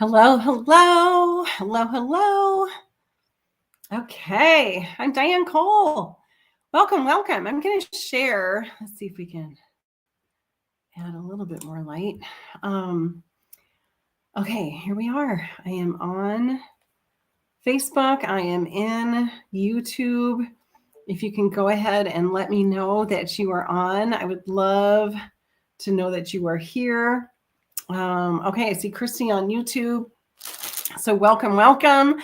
Hello, hello, hello, hello. Okay, I'm Diane Cole. Welcome, welcome. I'm going to share. Let's see if we can add a little bit more light. Okay, here we are. I am on Facebook. I am in YouTube. If you can go ahead and let me know that you are on, I would love to know that you are here. Okay, I see Christy on YouTube. So welcome, welcome.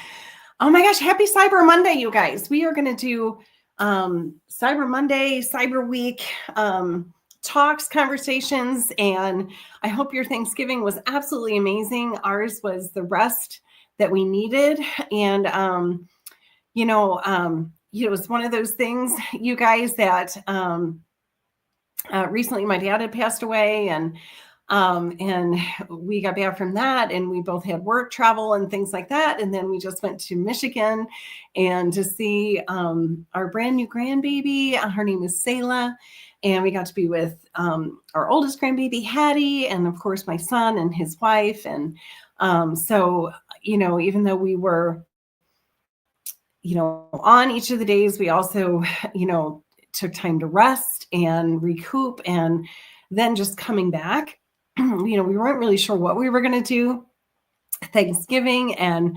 Oh my gosh, happy Cyber Monday, you guys. We are going to do Cyber Monday, Cyber Week talks, conversations, and I hope your Thanksgiving was absolutely amazing. Ours was the rest that we needed. And, it was one of those things, you guys, that recently my dad had passed away, and we got back from that, and we both had work travel and things like that. And then we just went to Michigan and to see our brand new grandbaby. Her name is Selah. And we got to be with our oldest grandbaby, Hattie, and of course my son and his wife. And so, even though we were, on each of the days, we also, took time to rest and recoup, and then just coming back, we weren't really sure what we were going to do Thanksgiving, and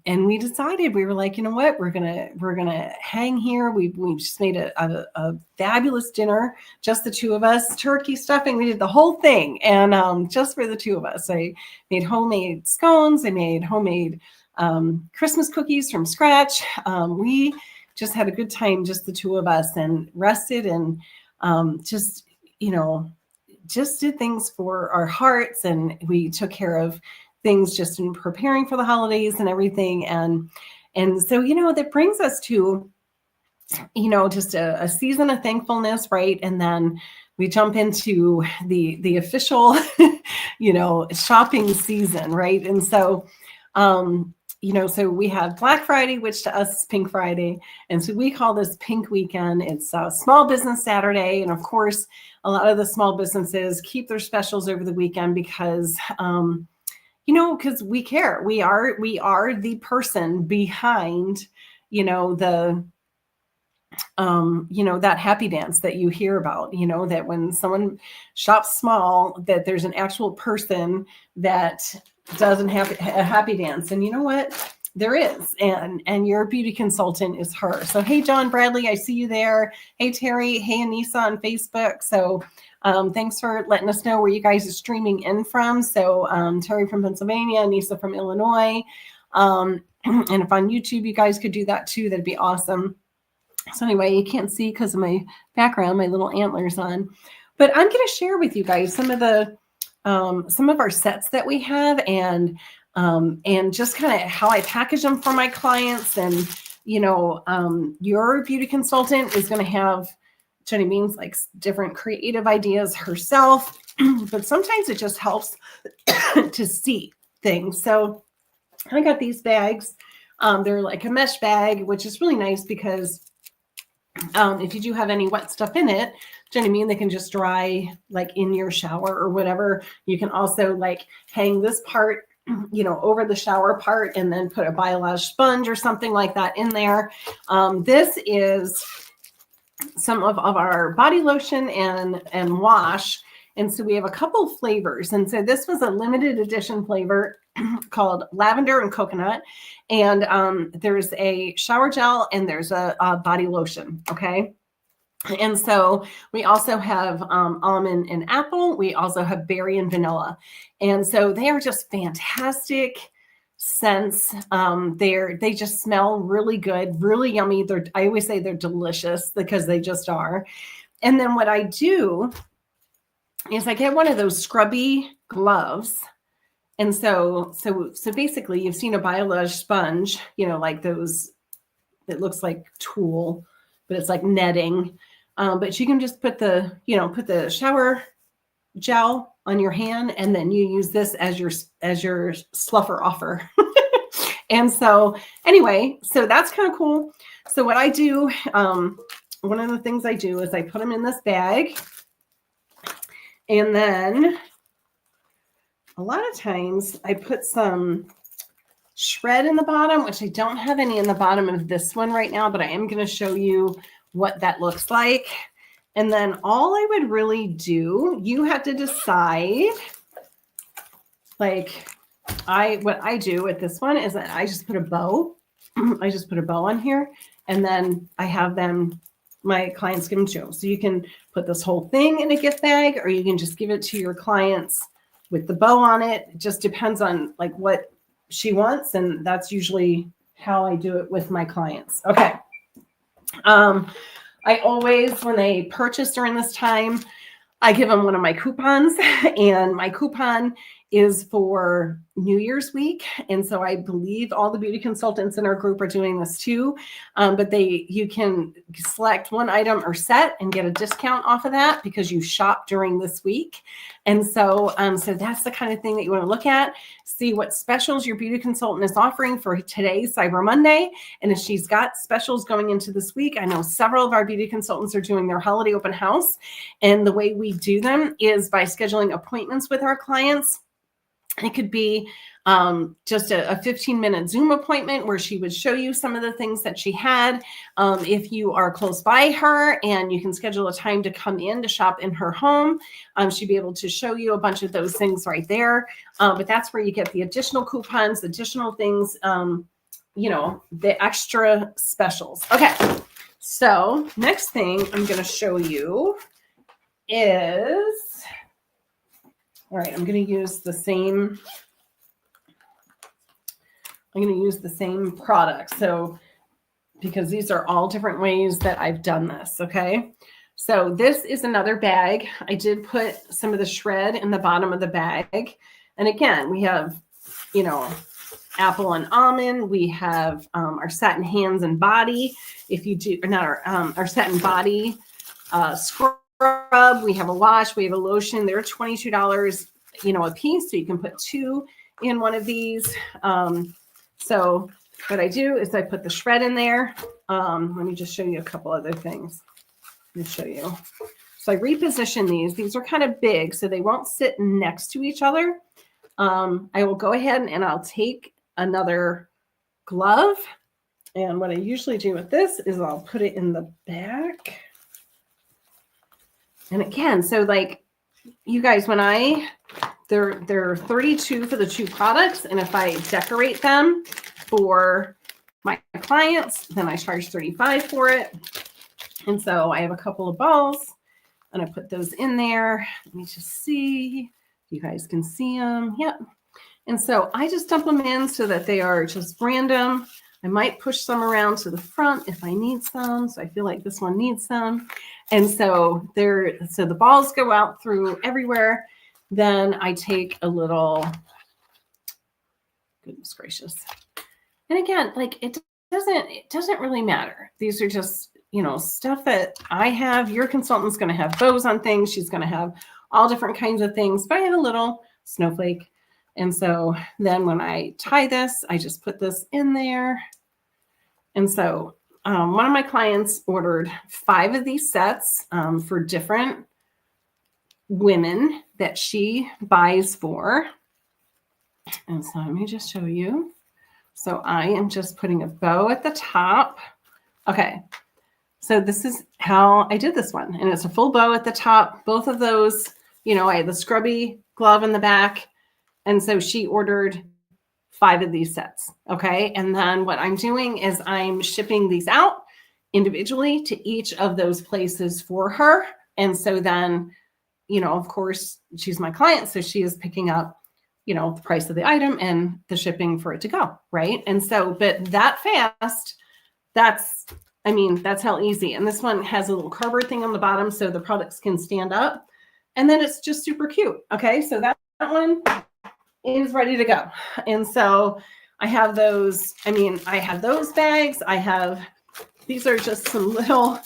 we decided, we were like, you know what, we're gonna hang here. We just made a fabulous dinner, just the two of us, turkey stuffing. We did the whole thing, and just for the two of us. I made homemade scones. I made homemade Christmas cookies from scratch. We just had a good time, just the two of us, and rested, and just did things for our hearts, and we took care of things just in preparing for the holidays and everything. And so, that brings us to, just a season of thankfulness, right? And then we jump into the official, shopping season, right? And so, so we have Black Friday, which to us is Pink Friday. And so we call this Pink Weekend. It's Small Business Saturday. And of course, a lot of the small businesses keep their specials over the weekend because, because we care. We are the person behind, that happy dance that you hear about, that when someone shops small, that there's an actual person that doesn't have a happy dance. And you know what? There is, and your beauty consultant is her. So, hey, John Bradley, I see you there. Hey, Terry. Hey, Anissa on Facebook. So thanks for letting us know where you guys are streaming in from. So Terry from Pennsylvania, Anissa from Illinois. And if on YouTube, you guys could do that too, that'd be awesome. So anyway, you can't see because of my background, my little antlers on. But I'm going to share with you guys some of our sets that we have, and just kind of how I package them for my clients. And, your beauty consultant is going to have, Jenny Beans, like different creative ideas herself, but sometimes it just helps to see things. So I got these bags. They're like a mesh bag, which is really nice because if you do have any wet stuff in it, Jenny Bean, they can just dry like in your shower or whatever. You can also like hang this part, over the shower part, and then put a Biolage sponge or something like that in there. This is some of our body lotion and wash. And so we have a couple flavors. And so this was a limited edition flavor called lavender and coconut. And there's a shower gel and there's a body lotion. Okay. And so we also have almond and apple. We also have berry and vanilla. And so they are just fantastic scents. They just smell really good, really yummy. I always say they're delicious because they just are. And then what I do is I get one of those scrubby gloves. And so basically you've seen a Biolage sponge, like those, it looks like tulle, but it's like netting. But you can just put the shower gel on your hand, and then you use this as your sluffer offer. And so anyway, so that's kind of cool. So what I do, one of the things I do is I put them in this bag, and then a lot of times I put some shred in the bottom, which I don't have any in the bottom of this one right now, but I am going to show you what that looks like. And then all I would really do, you have to decide, like what I do with this one is that I just put a bow. I just put a bow on here, and then I have them, my clients give them to them. So you can put this whole thing in a gift bag, or you can just give it to your clients with the bow on it. It just depends on like what she wants, and that's usually how I do it with my clients. Okay. I always, when they purchase during this time, I give them one of my coupons, and my coupon is for New Year's week. And so I believe all the beauty consultants in our group are doing this too. But you can select one item or set and get a discount off of that because you shop during this week. And so, so that's the kind of thing that you want to look at. See what specials your beauty consultant is offering for today's Cyber Monday. And if she's got specials going into this week, I know several of our beauty consultants are doing their holiday open house. And the way we do them is by scheduling appointments with our clients. It could be just a 15-minute Zoom appointment where she would show you some of the things that she had. If you are close by her and you can schedule a time to come in to shop in her home, she'd be able to show you a bunch of those things right there. But that's where you get the additional coupons, additional things, you know, the extra specials. Okay, so next thing I'm going to show you is... All right, I'm going to use the same product. So, because these are all different ways that I've done this, okay? So this is another bag. I did put some of the shred in the bottom of the bag. And again, we have, you know, apple and almond. We have our satin hands and body. If you do, or not our satin body scrub. We have a wash, we have a lotion. They're $22, you know, a piece. So you can put 2 in one of these. So what I do is I put the shred in there. Let me just show you a couple other things. Let me show you. So I reposition these. These are kind of big, so they won't sit next to each other. I will go ahead and I'll take another glove. And what I usually do with this is I'll put it in the back. And again, so like you guys, when they're 32 for the 2 products. And if I decorate them for my clients, then I charge 35 for it. And so I have a couple of balls and I put those in there. Let me just see. You guys can see them. Yep. And so I just dump them in so that they are just random. I might push some around to the front if I need some. So I feel like this one needs some. And so so the balls go out through everywhere. Then I take a little, goodness gracious. And again, like it doesn't really matter. These are just, you know, stuff that I have. Your consultant's going to have bows on things. She's going to have all different kinds of things, but I have a little snowflake. And so then when I tie this, I just put this in there. And so one of my clients ordered 5 of these sets for different women that she buys for. And so let me just show you. So I am just putting a bow at the top. Okay. So this is how I did this one. And it's a full bow at the top. Both of those, you know, I had the scrubby glove in the back. And so she ordered 5 of these sets. Okay. And then what I'm doing is I'm shipping these out individually to each of those places for her. And so then, you know, of course, she's my client. So she is picking up, you know, the price of the item and the shipping for it to go. Right. And so, but that fast, that's how easy. And this one has a little cardboard thing on the bottom so the products can stand up. And then it's just super cute. Okay. So that one is ready to go. And so I have those, I have those bags. These are just some little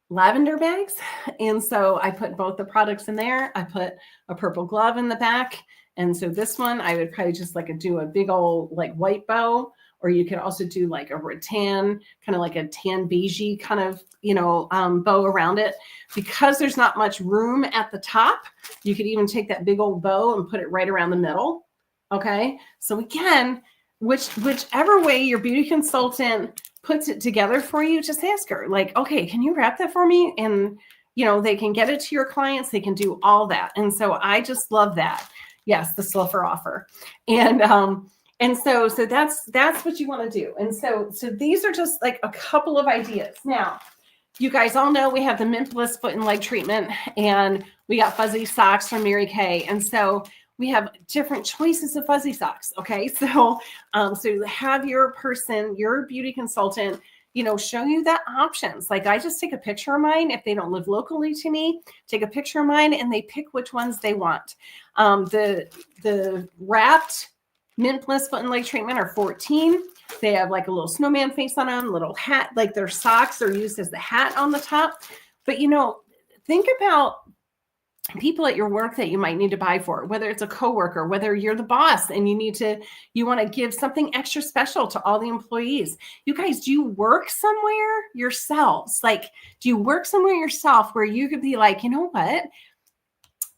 lavender bags. And so I put both the products in there. I put a purple glove in the back. And so this one, I would probably just do a big old white bow or you could also do like a rattan, kind of like a tan beigey kind of, bow around it. Because there's not much room at the top, you could even take that big old bow and put it right around the middle. Okay. So again, whichever way your beauty consultant puts it together for you, just ask her like, okay, can you wrap that for me? And, they can get it to your clients. They can do all that. And so I just love that. Yes. The Sluffer offer. And so that's what you want to do. And so these are just like a couple of ideas. Now, you guys all know we have the Mint Bliss foot and leg treatment, and we got fuzzy socks from Mary Kay. And so we have different choices of fuzzy socks. Okay. So have your person, your beauty consultant, show you that options. Like I just take a picture of mine. If they don't live locally to me, take a picture of mine and they pick which ones they want. The wrapped Mint Bliss foot and leg treatment are $14. They have like a little snowman face on them, little hat, like their socks are used as the hat on the top. But, think about people at your work that you might need to buy for, whether it's a coworker, whether you're the boss and you want to give something extra special to all the employees. You guys, do you work somewhere yourselves? Like, do you work somewhere yourself where you could be like, you know what?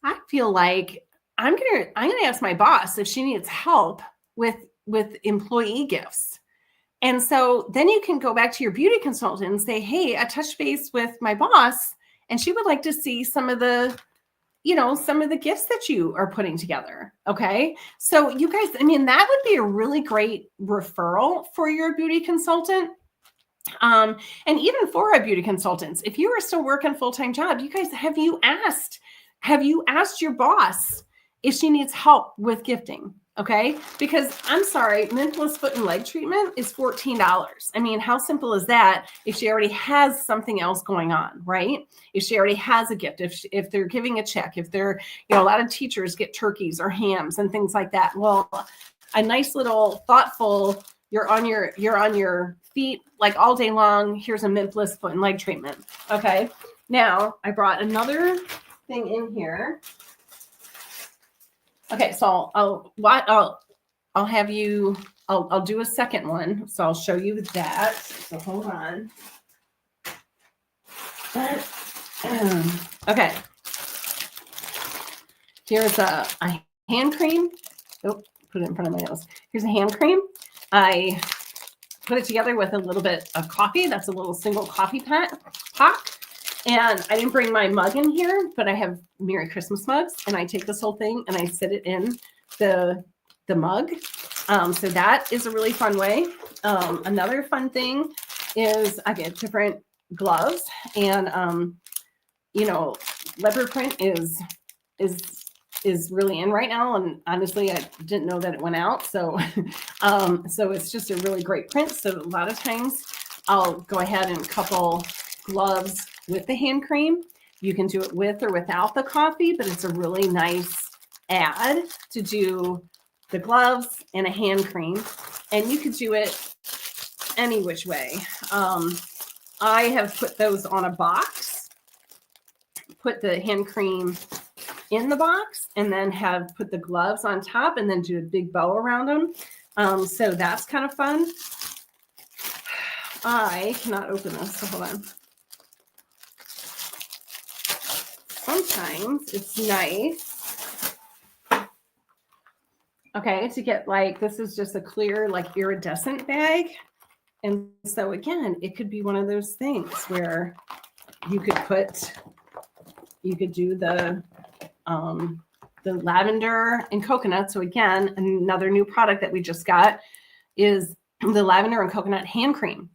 I feel like I'm going to ask my boss if she needs help with employee gifts. And so then you can go back to your beauty consultant and say, hey, I touched base with my boss and she would like to see some of the gifts that you are putting together. Okay. So you guys, that would be a really great referral for your beauty consultant. And even for our beauty consultants, if you are still working full-time job, you guys, have you asked your boss if she needs help with gifting? Okay. Because I'm sorry, Mint Bliss foot and leg treatment is $14. How simple is that if she already has something else going on, right? If she already has a gift, if they're giving a check, if they're, a lot of teachers get turkeys or hams and things like that. Well, a nice little thoughtful, you're on your feet like all day long. Here's a Mint Bliss foot and leg treatment. Okay. Now I brought another thing in here. Okay, so I'll have you, I'll do a second one. So I'll show you that. So hold on. Okay. Here's a hand cream. Oh, put it in front of my nose. Here's a hand cream. I put it together with a little bit of coffee. That's a little single coffee pot. And I didn't bring my mug in here, but I have Merry Christmas mugs. And I take this whole thing and I sit it in the mug. So that is a really fun way. Another fun thing is I get different gloves. And, leopard print is really in right now. And honestly, I didn't know that it went out. So, so it's just a really great print. So a lot of times I'll go ahead and couple gloves with the hand cream. You can do it with or without the coffee, but it's a really nice add to do the gloves and a hand cream. And you could do it any which way. I have put those on a box, put the hand cream in the box, and then have put the gloves on top and then do a big bow around them. So that's kind of fun. I cannot open this, so hold on. Sometimes it's nice, okay, to get like, this is just a clear, like iridescent bag. And so again, it could be one of those things where you could do the lavender and coconut. So again, another new product that we just got is the lavender and coconut hand cream.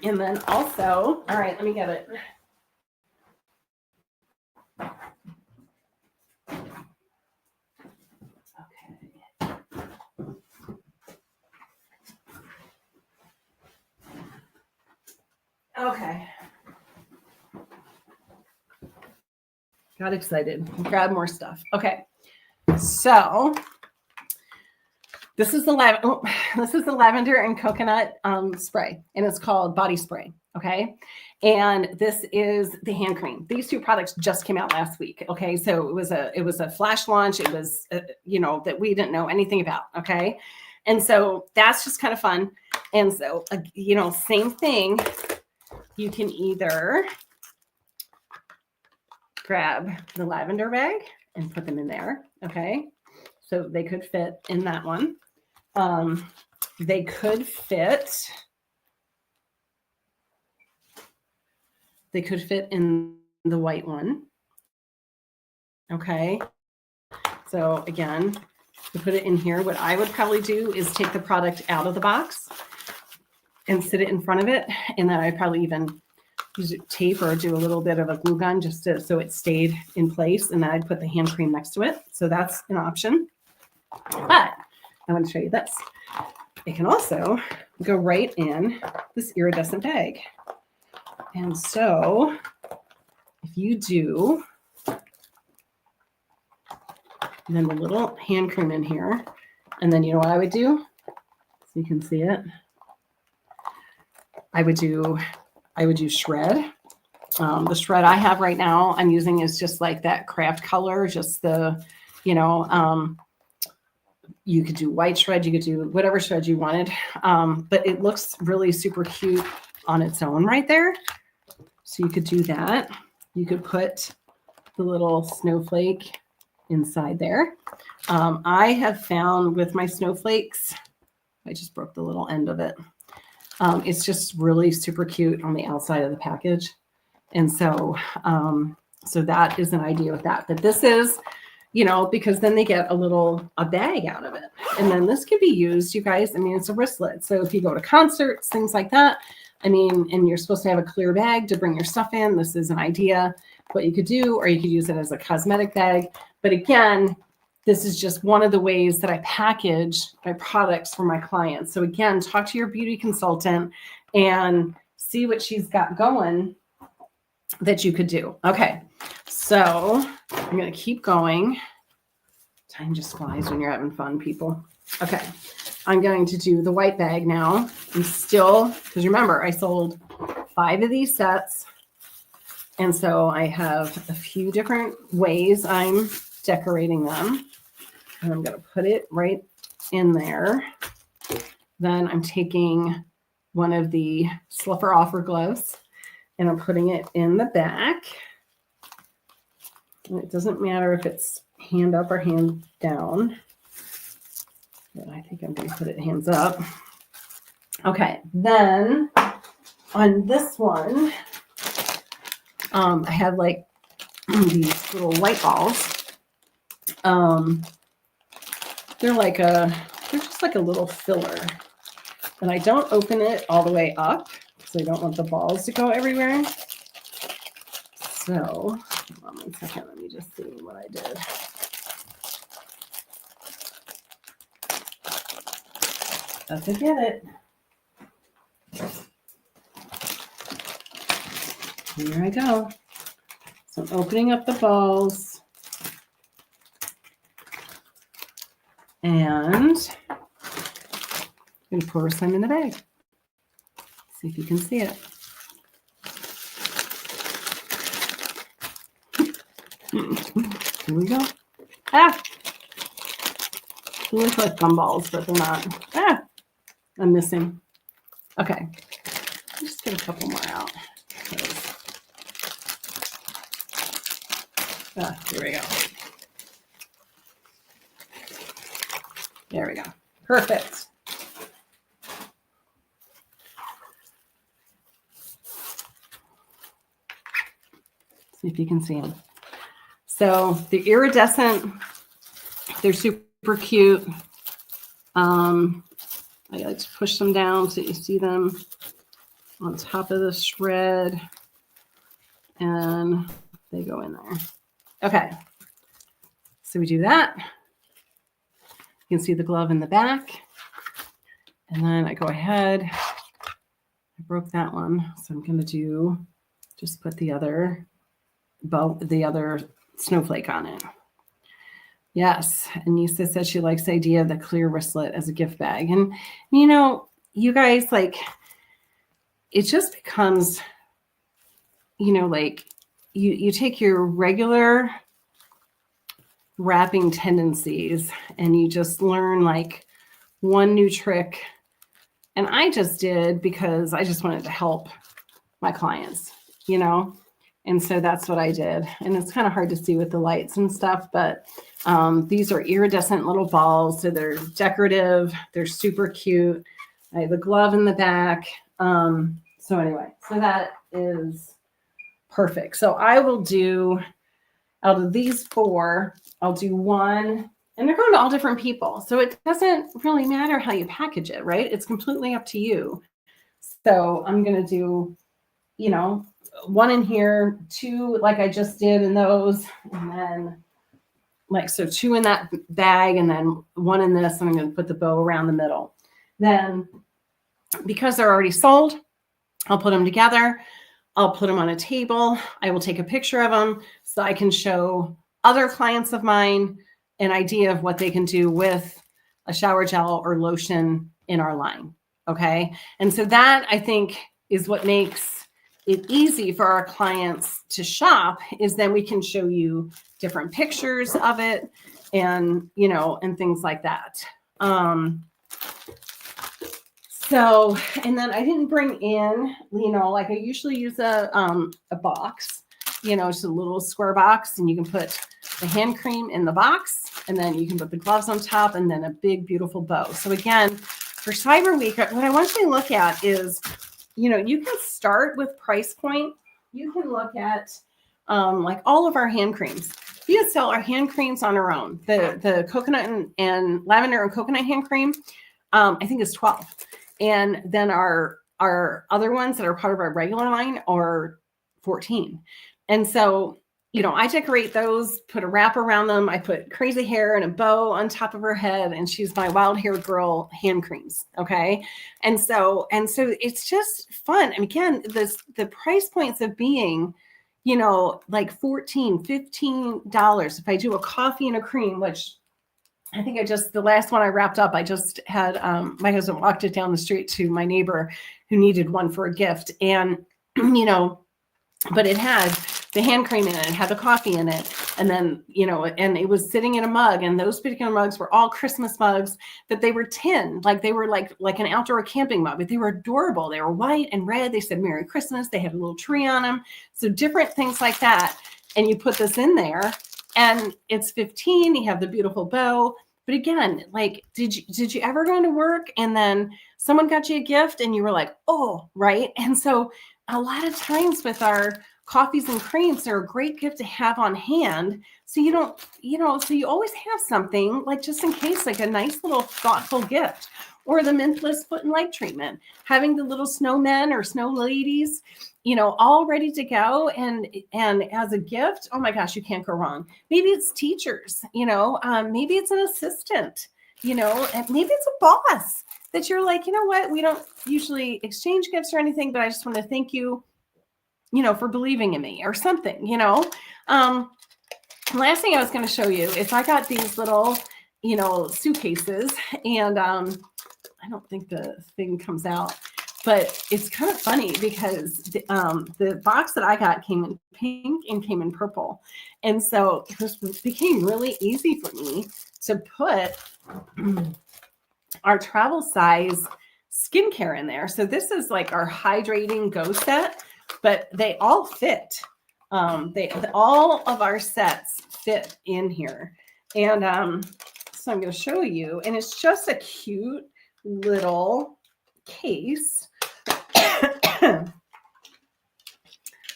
And then also, all right, let me get it. Okay. Got excited. Grab more stuff. Okay. So this is the lavender and coconut spray, and it's called Body Spray. Okay. And this is the hand cream. These two products just came out last week. Okay. So it was a flash launch. It was, that we didn't know anything about. Okay. And so that's just kind of fun. And so, you know, same thing. You can either grab the lavender bag and put them in there. Okay. So they could fit in that one. They could fit in the white one. Okay. So again, to put it in here, what I would probably do is take the product out of the box and sit it in front of it. And then I'd probably even use tape or do a little bit of a glue gun just so it stayed in place. And then I'd put the hand cream next to it. So that's an option. But I want to show you this. It can also go right in this iridescent bag. And so if you do, then the little hand cream in here, and then you know what I would do? So you can see it. I would do shred. The shred I have right now I'm using is just like that craft color, just the, you know, you could do white shred, you could do whatever shred you wanted. But it looks really super cute on its own right there. So you could do that. You could put the little snowflake inside there. I have found with my snowflakes, I just broke the little end of it. It's just really super cute on the outside of the package. And so, so that is an idea with that. But this is, you know, because then they get a bag out of it. And then this could be used, you guys. I mean, it's a wristlet. So if you go to concerts, things like that, I mean, and you're supposed to have a clear bag to bring your stuff in, this is an idea what you could do, or you could use it as a cosmetic bag. But again, this is just one of the ways that I package my products for my clients. So again, talk to your beauty consultant and see what she's got going that you could do. Okay, so I'm going to keep going. Time just flies when you're having fun, people. Okay, I'm going to do the white bag now. I'm still, because remember, I sold 5 of these sets. And so I have a few different ways I'm decorating them. And I'm going to put it right in there. Then I'm taking one of the Slipper Offer gloves and I'm putting it in the back. And it doesn't matter if it's hand up or hand down. But I think I'm going to put it hands up. Okay, then on this one, I have like these little light balls. They're just like a little filler. And I don't open it all the way up because I don't want the balls to go everywhere. So, hold on 1 second. Let me just see what I did. That's a get it. Here I go. So I'm opening up the balls. And I'm going to pour some in the bag. See if you can see it. Here we go. Ah! They look like gumballs, but they're not. Ah! I'm missing. Okay. I'll just get a couple more out. Here we go. There we go. Perfect. See if you can see them. So the iridescent, they're super cute. I like to push them down so you see them on top of the shred. And they go in there. Okay. So we do that. You can see the glove in the back. And then I go ahead. I broke that one. So I'm going to just put the other snowflake on it. Yes. And Nisa said she likes the idea of the clear wristlet as a gift bag. And, you know, you guys, like, it just becomes, you know, like you take your regular wrapping tendencies and you just learn like one new trick. And I just did because I just wanted to help my clients, you know? And so that's what I did. And it's kind of hard to see with the lights and stuff, but these are iridescent little balls. So they're decorative. They're super cute. I have a glove in the back. So anyway, so that is perfect. So I will do, out of these 4, I'll do one, and they're going to all different people. So it doesn't really matter how you package it, right? It's completely up to you. So I'm going to do, you know, 1 in here, 2 like I just did in those, and then so 2 in that bag, and then 1 in this, and I'm going to put the bow around the middle. Then, because they're already sold, I'll put them together. I'll put them on a table. I will take a picture of them so I can show other clients of mine an idea of what they can do with a shower gel or lotion in our line. Okay. And so that, I think, is what makes it easy for our clients to shop, is then we can show you different pictures of it and, you know, and things like that. So, and then I didn't bring in, you know, like I usually use a box, you know, just a little square box, and you can put the hand cream in the box, and then you can put the gloves on top, and then a big, beautiful bow. So again, for Cyber Week, what I want you to look at is, you know, you can start with price point. You can look at like all of our hand creams. We can sell our hand creams on our own. The coconut and lavender and coconut hand cream, I think is $12. And then our other ones that are part of our regular line are $14. And so, you know, I decorate those, put a wrap around them. I put crazy hair and a bow on top of her head, and she's my wild hair girl hand creams. Okay. And so it's just fun. And again, the price points of being, you know, like $14, $15. If I do a coffee and a cream, which I think the last one I wrapped up, I just had, my husband walked it down the street to my neighbor who needed one for a gift. And, you know, but it had the hand cream in it, it had the coffee in it. And then, you know, and it was sitting in a mug, and those particular mugs were all Christmas mugs, but they were tin, like they were like an outdoor camping mug, but they were adorable. They were white and red. They said Merry Christmas. They had a little tree on them. So different things like that. And you put this in there, and it's $15. You have the beautiful bow. But again, like, did you ever go into work and then someone got you a gift and you were like, oh, right? And so a lot of times with our coffees and creams, they're a great gift to have on hand. So you don't, you know, so you always have something, like, just in case, like a nice little thoughtful gift. Or the Mintless foot and leg treatment, having the little snowmen or snow ladies, you know, all ready to go. And as a gift, oh my gosh, you can't go wrong. Maybe it's teachers, you know, maybe it's an assistant, you know, and maybe it's a boss that you're like, you know what, we don't usually exchange gifts or anything, but I just want to thank you, you know, for believing in me or something, you know. Last thing I was going to show you is I got these little, you know, suitcases, and I don't think the thing comes out, but it's kind of funny because the box that I got came in pink and came in purple. And so this became really easy for me to put our travel size skincare in there. So this is like our hydrating go set, but they all fit. All of our sets fit in here. And so I'm going to show you, and it's just a cute little case.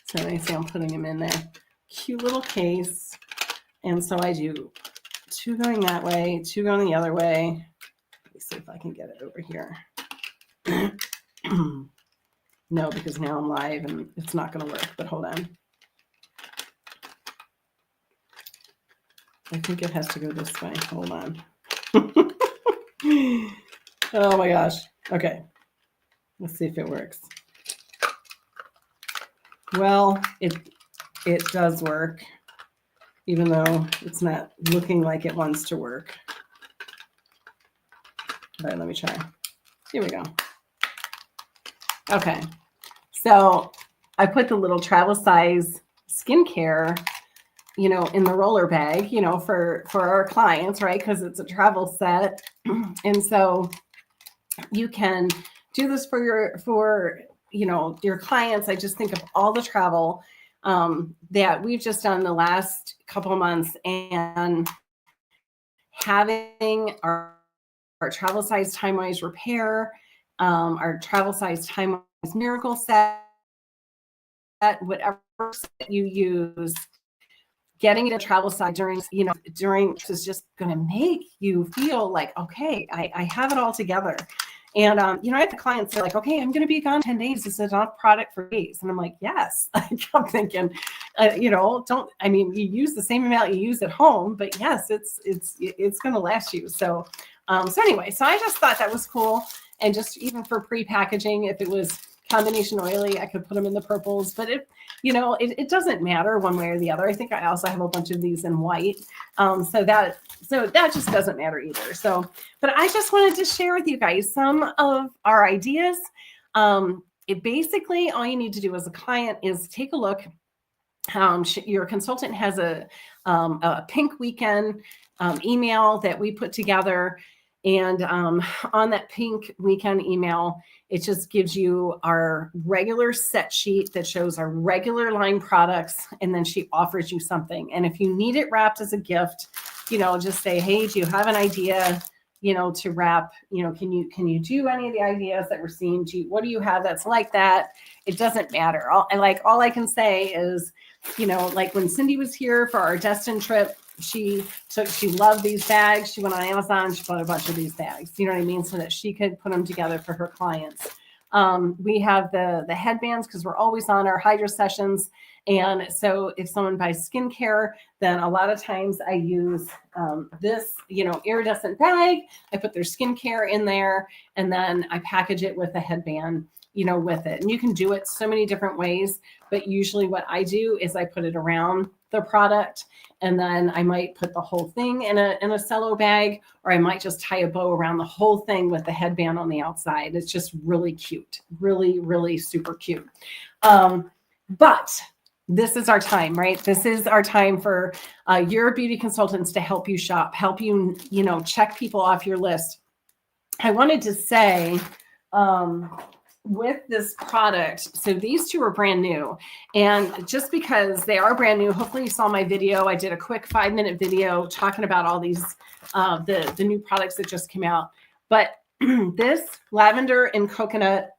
So I see I'm putting them in there. Cute little case. And so I do 2 going that way, 2 going the other way. Let me see if I can get it over here. No, because now I'm live and it's not going to work, but hold on. I think it has to go this way. Hold on. Oh my gosh. Okay. Let's see if it works. Well, it does work, even though it's not looking like it wants to work. All right, let me try. Here we go. Okay. So I put the little travel size skincare in the roller bag, for our clients, right? Because it's a travel set. And so you can do this for your clients. I just think of all the travel that we've just done the last couple of months, and having our travel size time-wise repair, our travel size time-wise miracle set, whatever set you use, getting it a travel size during is just going to make you feel like, okay, I have it all together. And, I have the clients, they're like, okay, I'm going to be gone 10 days. This is enough product for days. And I'm like, yes. I'm thinking, you use the same amount you use at home, but yes, it's going to last you. So anyway, so I just thought that was cool. And just even for pre-packaging, if it was combination oily, I could put them in the purples, but it doesn't matter one way or the other. I think I also have a bunch of these in white. So that just doesn't matter either. So, but I just wanted to share with you guys some of our ideas. Basically all you need to do as a client is take a look. Your consultant has a pink weekend email that we put together. And on that pink weekend email, it just gives you our regular set sheet that shows our regular line products. And then she offers you something. And if you need it wrapped as a gift, just say, hey, do you have an idea, to wrap, can you do any of the ideas that we're seeing? What do you have that's like that? It doesn't matter. All I can say is, like when Cindy was here for our Destin trip, she loved these bags. She went on Amazon, she bought a bunch of these bags, you know what I mean? So that she could put them together for her clients. We have the headbands because we're always on our hydro sessions. And so if someone buys skincare, then a lot of times I use this, iridescent bag. I put their skincare in there, and then I package it with a headband, with it. And you can do it so many different ways, but usually what I do is I put it around the product, and then I might put the whole thing in a cello bag, or I might just tie a bow around the whole thing with the headband on the outside. It's just really cute, really, really super cute. But this is our time, right? This is our time for your beauty consultants to help you shop, help you, check people off your list. I wanted to say, with this product, so these two are brand new, and just because they are brand new, hopefully you saw my video. I did a quick 5-minute video talking about all these the new products that just came out. But this lavender and coconut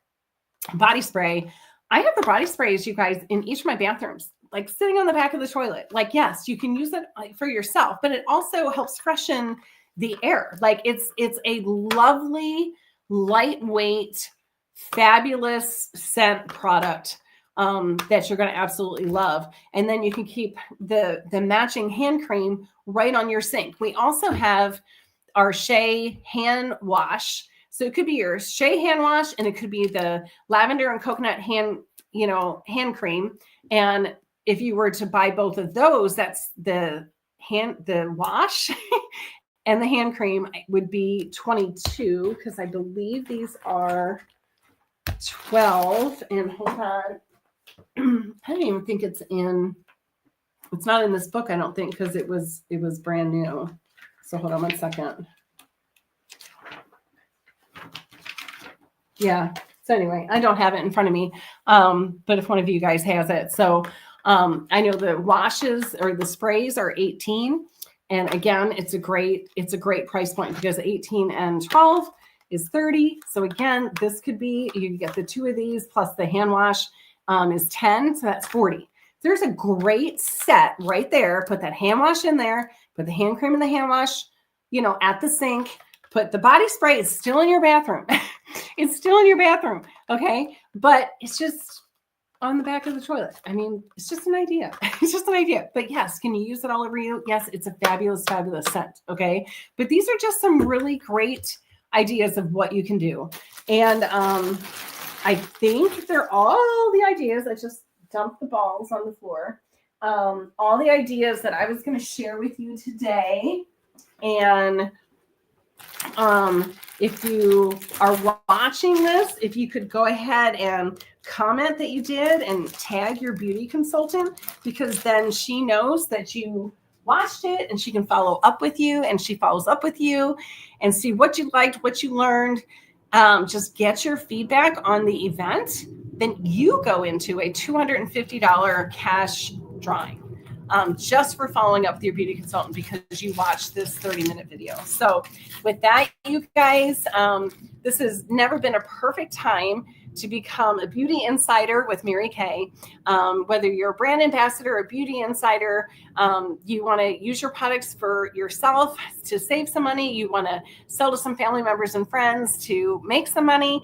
body spray, I have the body sprays, you guys, in each of my bathrooms, like sitting on the back of the toilet. Like, yes, you can use it for yourself, but it also helps freshen the air. Like it's a lovely, lightweight, fabulous scent product that you're going to absolutely love. And then you can keep the matching hand cream right on your sink. We also have our Shea hand wash. So it could be your Shea hand wash, and it could be the lavender and coconut hand cream. And if you were to buy both of those, that's the wash and the hand cream would be $22, because I believe these are $12. And hold on, I don't even think it's not in this book, I don't think, because it was brand new. So hold on one second. Yeah. So anyway, I don't have it in front of me, but if one of you guys has it. So I know the washes or the sprays are $18. And again, it's a great price point, because 18 and 12 is $30. So again, this could be, you get the two of these plus the hand wash is $10. So that's $40. There's a great set right there. Put that hand wash in there, put the hand cream in the hand wash, at the sink. Put the body spray, is still in your bathroom. It's still in your bathroom. Okay. But it's just on the back of the toilet. I mean, it's just an idea. It's just an idea. But yes, can you use it all over you? Yes, it's a fabulous, fabulous scent. Okay. But these are just some really great ideas of what you can do. And I think they're all the ideas. I just dumped the balls on the floor. All the ideas that I was going to share with you today. And If you are watching this, if you could go ahead and comment that you did and tag your beauty consultant, because then she knows that you watched it and she can follow up with you, and she follows up with you and see what you liked, what you learned. Just get your feedback on the event. Then you go into a $250 cash drawing. Just for following up with your beauty consultant because you watched this 30-minute video. So with that, you guys, this has never been a perfect time to become a beauty insider with Mary Kay. Whether you're a brand ambassador or a beauty insider, you want to use your products for yourself to save some money, you want to sell to some family members and friends to make some money,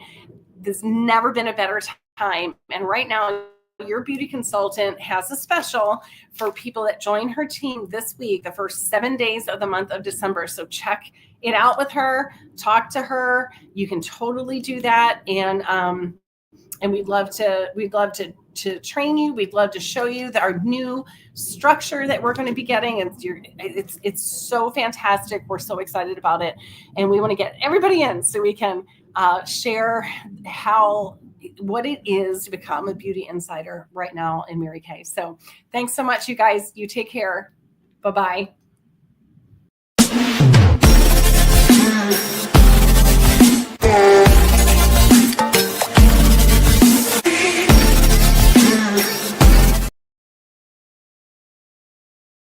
there's never been a better time. And right now, your beauty consultant has a special for people that join her team this week, the first 7 days of the month of December. So check it out with her, talk to her. You can totally do that. And we'd love to train you. We'd love to show you our new structure that we're going to be getting. It's so fantastic. We're so excited about it. And we want to get everybody in so we can share what it is to become a beauty insider right now in Mary Kay. So thanks so much, you guys. You take care. Bye-bye.